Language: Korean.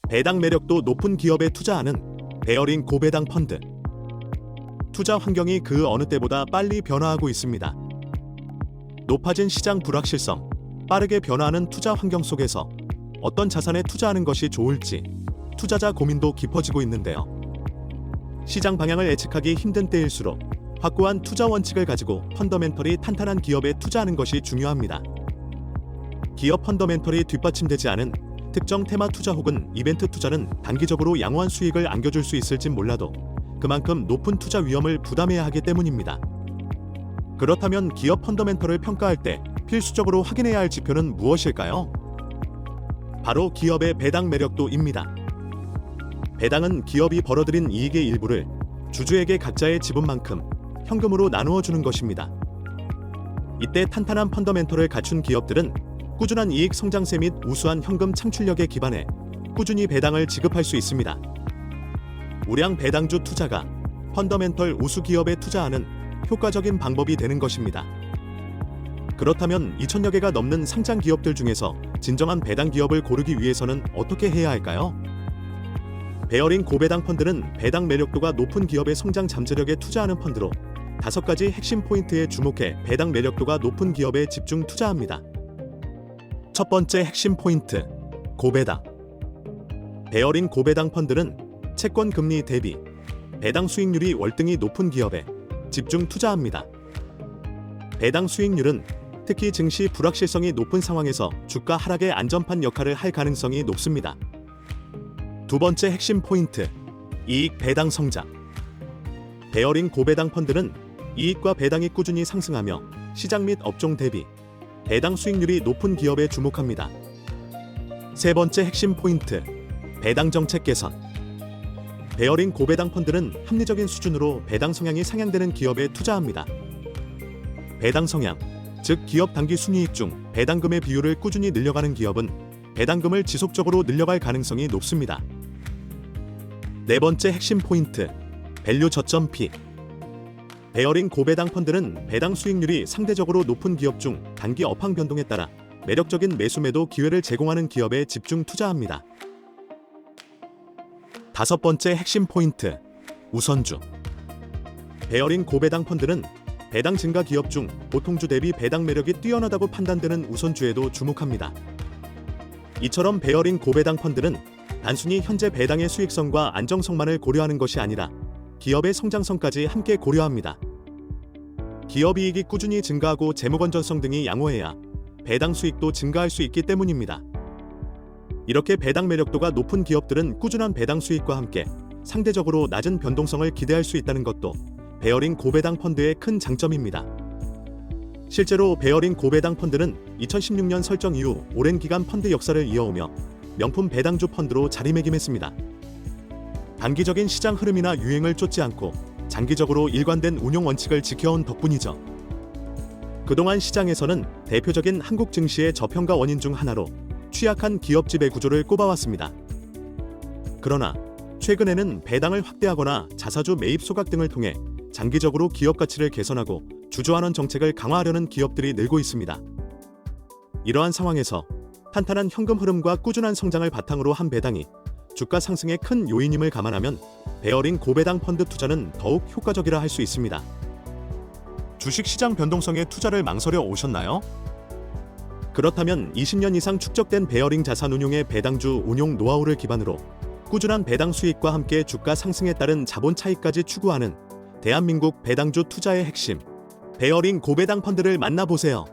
배당 매력도 높은 기업에 투자하는 베어링 고배당 펀드. 투자 환경이 그 어느 때보다 빨리 변화하고 있습니다. 높아진 시장 불확실성, 빠르게 변화하는 투자 환경 속에서 어떤 자산에 투자하는 것이 좋을지 투자자 고민도 깊어지고 있는데요. 시장 방향을 예측하기 힘든 때일수록 확고한 투자 원칙을 가지고 펀더멘털이 탄탄한 기업에 투자하는 것이 중요합니다. 기업 펀더멘털이 뒷받침되지 않은 특정 테마 투자 혹은 이벤트 투자는 단기적으로 양호한 수익을 안겨줄 수 있을진 몰라도 그만큼 높은 투자 위험을 부담해야 하기 때문입니다. 그렇다면 기업 펀더멘털을 평가할 때 필수적으로 확인해야 할 지표는 무엇일까요? 바로 기업의 배당 매력도입니다. 배당은 기업이 벌어들인 이익의 일부를 주주에게 각자의 지분만큼 현금으로 나누어 주는 것입니다. 이때 탄탄한 펀더멘털을 갖춘 기업들은 꾸준한 이익 성장세 및 우수한 현금 창출력에 기반해 꾸준히 배당을 지급할 수 있습니다. 우량 배당주 투자가 펀더멘털 우수 기업에 투자하는 효과적인 방법이 되는 것입니다. 그렇다면 2,000여 개가 넘는 상장 기업들 중에서 진정한 배당 기업을 고르기 위해서는 어떻게 해야 할까요? 베어링 고배당 펀드는 배당 매력도가 높은 기업의 성장 잠재력에 투자하는 펀드로 5가지 핵심 포인트에 주목해 배당 매력도가 높은 기업에 집중 투자합니다. 첫 번째 핵심 포인트, 고배당. 베어링 고배당 펀드는 채권 금리 대비 배당 수익률이 월등히 높은 기업에 집중 투자합니다. 배당 수익률은 특히 증시 불확실성이 높은 상황에서 주가 하락의 안전판 역할을 할 가능성이 높습니다. 두 번째 핵심 포인트, 이익 배당 성장. 베어링 고배당 펀드는 이익과 배당이 꾸준히 상승하며 시장 및 업종 대비 배당 수익률이 높은 기업에 주목합니다. 세 번째 핵심 포인트, 배당 정책 개선. 베어링 고배당 펀드는 합리적인 수준으로 배당 성향이 상향되는 기업에 투자합니다. 배당 성향, 즉 기업 당기 순이익 중 배당금의 비율을 꾸준히 늘려가는 기업은 배당금을 지속적으로 늘려갈 가능성이 높습니다. 네 번째 핵심 포인트, 밸류 저점 픽. 베어링 고배당 펀드는 배당 수익률이 상대적으로 높은 기업 중 단기 업황 변동에 따라 매력적인 매수 매도 기회를 제공하는 기업에 집중 투자합니다. 다섯 번째 핵심 포인트, 우선주. 베어링 고배당 펀드는 배당 증가 기업 중 보통주 대비 배당 매력이 뛰어나다고 판단되는 우선주에도 주목합니다. 이처럼 베어링 고배당 펀드는 단순히 현재 배당의 수익성과 안정성만을 고려하는 것이 아니라 기업의 성장성까지 함께 고려합니다. 기업 이익이 꾸준히 증가하고 재무 건전성 등이 양호해야 배당 수익도 증가할 수 있기 때문입니다. 이렇게 배당 매력도가 높은 기업들은 꾸준한 배당 수익과 함께 상대적으로 낮은 변동성을 기대할 수 있다는 것도 베어링 고배당 펀드의 큰 장점입니다. 실제로 베어링 고배당 펀드는 2016년 설정 이후 오랜 기간 펀드 역사를 이어오며 명품 배당주 펀드로 자리매김했습니다. 단기적인 시장 흐름이나 유행을 쫓지 않고 장기적으로 일관된 운용 원칙을 지켜온 덕분이죠. 그동안 시장에서는 대표적인 한국 증시의 저평가 원인 중 하나로 취약한 기업 지배 구조를 꼽아왔습니다. 그러나 최근에는 배당을 확대하거나 자사주 매입 소각 등을 통해 장기적으로 기업 가치를 개선하고 주주환원 정책을 강화하려는 기업들이 늘고 있습니다. 이러한 상황에서 탄탄한 현금 흐름과 꾸준한 성장을 바탕으로 한 배당이 주가 상승의 큰 요인임을 감안하면 베어링 고배당 펀드 투자는 더욱 효과적이라 할 수 있습니다. 주식시장 변동성에 투자를 망설여 오셨나요? 그렇다면 20년 이상 축적된 베어링 자산운용의 배당주 운용 노하우를 기반으로 꾸준한 배당 수익과 함께 주가 상승에 따른 자본 차익까지 추구하는 대한민국 배당주 투자의 핵심, 베어링 고배당 펀드를 만나보세요.